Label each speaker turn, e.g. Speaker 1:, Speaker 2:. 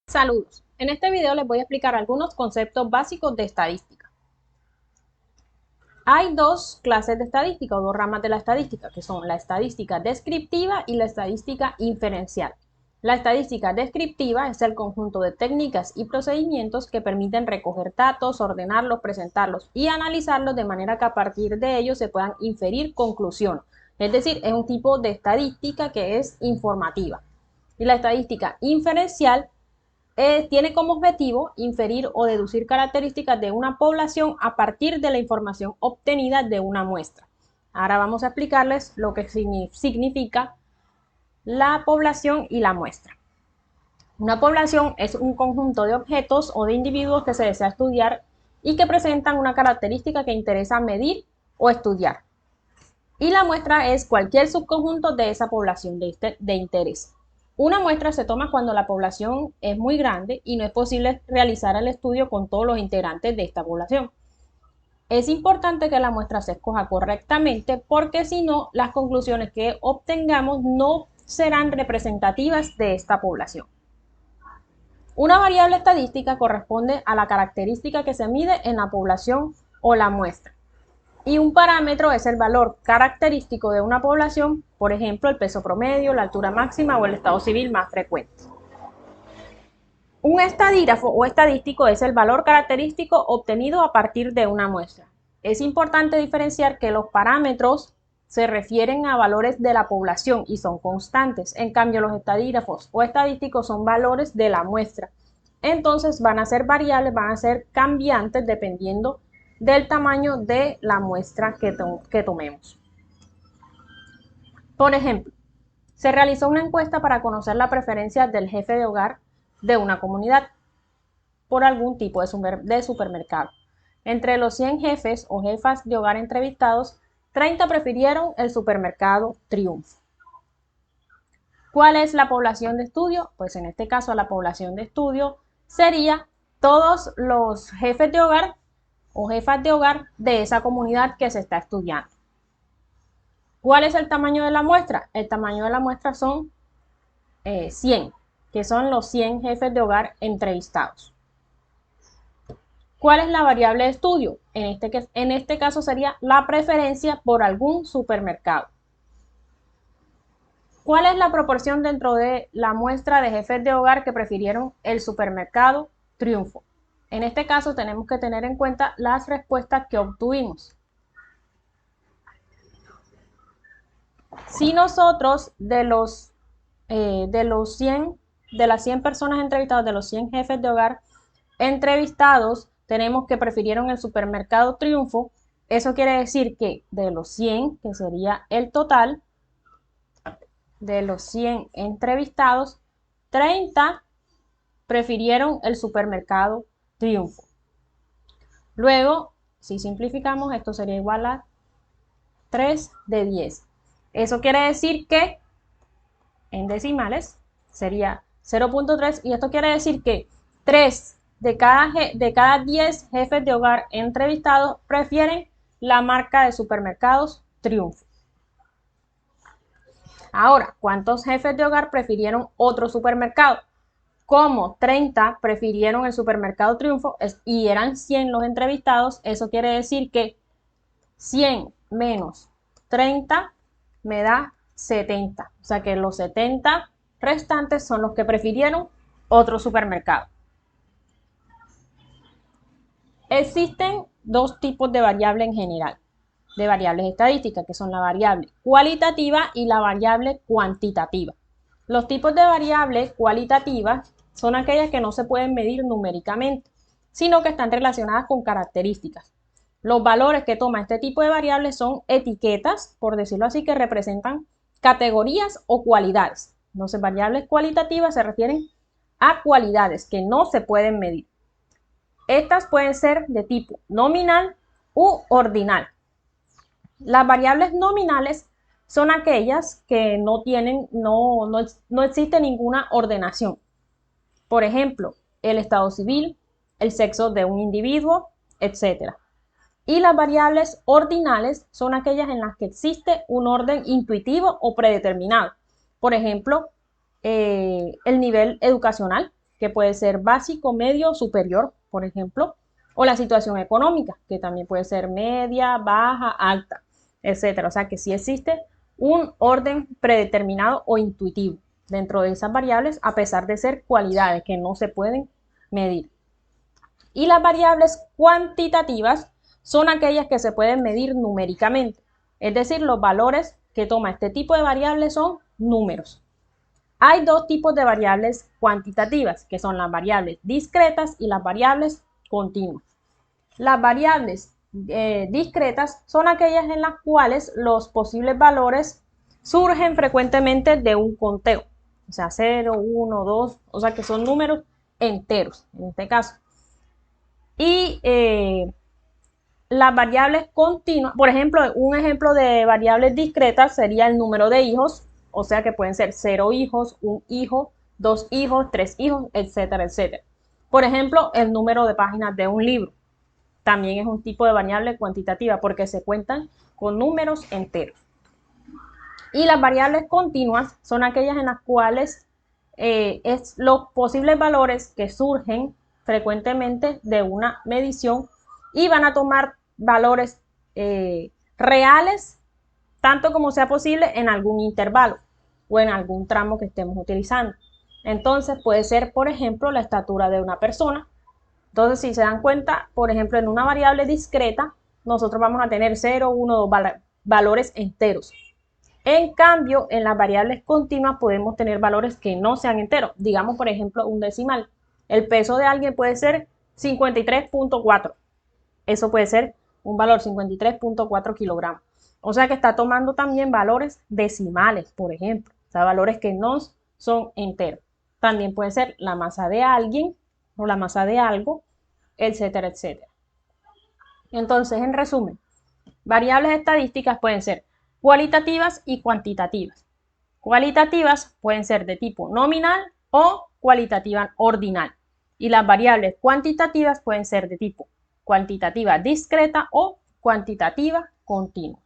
Speaker 1: Saludos. En este video les voy a explicar algunos conceptos básicos de estadística. Hay dos clases de estadística o dos ramas de la estadística, que son la estadística descriptiva y la estadística inferencial. La estadística descriptiva es el conjunto de técnicas y procedimientos que permiten recoger datos, ordenarlos, presentarlos y analizarlos de manera que a partir de ellos se puedan inferir conclusiones. Es decir, es un tipo de estadística que es informativa. Y la estadística inferencial tiene como objetivo inferir o deducir características de una población a partir de la información obtenida de una muestra. Ahora vamos a explicarles lo que significa la población y la muestra. Una población es un conjunto de objetos o de individuos que se desea estudiar y que presentan una característica que interesa medir o estudiar. Y la muestra es cualquier subconjunto de esa población de interés. Una muestra se toma cuando la población es muy grande y no es posible realizar el estudio con todos los integrantes de esta población. Es importante que la muestra se escoja correctamente porque si no, las conclusiones que obtengamos no serán representativas de esta población. Una variable estadística corresponde a la característica que se mide en la población o la muestra. Y un parámetro es el valor característico de una población, por ejemplo, el peso promedio, la altura máxima o el estado civil más frecuente. Un estadígrafo o estadístico es el valor característico obtenido a partir de una muestra. Es importante diferenciar que los parámetros se refieren a valores de la población y son constantes. En cambio, los estadígrafos o estadísticos son valores de la muestra. Entonces van a ser variables, van a ser cambiantes dependiendo del tamaño de la muestra que tomemos. Por ejemplo, se realizó una encuesta para conocer la preferencia del jefe de hogar de una comunidad por algún tipo de supermercado. Entre los 100 jefes o jefas de hogar entrevistados, 30 prefirieron el supermercado Triunfo. ¿Cuál es la población de estudio? Pues en este caso la población de estudio sería todos los jefes de hogar o jefas de hogar de esa comunidad que se está estudiando. ¿Cuál es el tamaño de la muestra? El tamaño de la muestra son 100, que son los 100 jefes de hogar entrevistados. ¿Cuál es la variable de estudio? En este caso sería la preferencia por algún supermercado. ¿Cuál es la proporción dentro de la muestra de jefes de hogar que prefirieron el supermercado Triunfo? En este caso tenemos que tener en cuenta las respuestas que obtuvimos. Si nosotros de las 100 personas entrevistadas, de los 100 jefes de hogar entrevistados, tenemos que prefirieron el supermercado Triunfo, eso quiere decir que de los 100, que sería el total, de los 100 entrevistados, 30 prefirieron el supermercado Triunfo. Luego, si simplificamos, esto sería igual a 3 de 10. Eso quiere decir que en decimales sería 0.3 y esto quiere decir que 3 de cada 10 jefes de hogar entrevistados prefieren la marca de supermercados Triunfo. Ahora, ¿cuántos jefes de hogar prefirieron otro supermercado? Como 30 prefirieron el supermercado Triunfo y eran 100 los entrevistados, eso quiere decir que 100 menos 30 me da 70. O sea que los 70 restantes son los que prefirieron otro supermercado. Existen dos tipos de variables en general, de variables estadísticas, que son la variable cualitativa y la variable cuantitativa. Los tipos de variables cualitativas son aquellas que no se pueden medir numéricamente, sino que están relacionadas con características. Los valores que toma este tipo de variables son etiquetas, por decirlo así, que representan categorías o cualidades. Entonces, variables cualitativas se refieren a cualidades que no se pueden medir. Estas pueden ser de tipo nominal u ordinal. Las variables nominales son aquellas que no existe ninguna ordenación. Por ejemplo, el estado civil, el sexo de un individuo, etc. Y las variables ordinales son aquellas en las que existe un orden intuitivo o predeterminado. Por ejemplo, el nivel educacional, que puede ser básico, medio, superior, por ejemplo, o la situación económica, que también puede ser media, baja, alta, etcétera. O sea que sí existe un orden predeterminado o intuitivo dentro de esas variables, a pesar de ser cualidades que no se pueden medir. Y las variables cuantitativas son aquellas que se pueden medir numéricamente, es decir, los valores que toma este tipo de variables son números. Hay dos tipos de variables cuantitativas, que son las variables discretas y las variables continuas. Las variables discretas son aquellas en las cuales los posibles valores surgen frecuentemente de un conteo, o sea, 0, 1, 2, o sea que son números enteros en este caso. Y las variables continuas, por ejemplo, un ejemplo de variables discretas sería el número de hijos, o sea que pueden ser 0 hijos, 1 hijo, 2 hijos, 3 hijos, etcétera, etcétera. Por ejemplo, el número de páginas de un libro también es un tipo de variable cuantitativa porque se cuentan con números enteros. Y las variables continuas son aquellas en las cuales los posibles valores que surgen frecuentemente de una medición y van a tomar valores reales, tanto como sea posible, en algún intervalo o en algún tramo que estemos utilizando. Entonces puede ser, por ejemplo, la estatura de una persona. Entonces, si se dan cuenta, por ejemplo, en una variable discreta, nosotros vamos a tener 0, 1, 2 valores enteros. En cambio, en las variables continuas podemos tener valores que no sean enteros. Digamos, por ejemplo, un decimal. El peso de alguien puede ser 53.4. Eso puede ser un valor 53.4 kilogramos. O sea que está tomando también valores decimales, por ejemplo. O sea, valores que no son enteros. También puede ser la masa de alguien o la masa de algo, etcétera, etcétera. Entonces, en resumen, variables estadísticas pueden ser cualitativas y cuantitativas. Cualitativas pueden ser de tipo nominal o cualitativa ordinal. Y las variables cuantitativas pueden ser de tipo cuantitativa discreta o cuantitativa continua.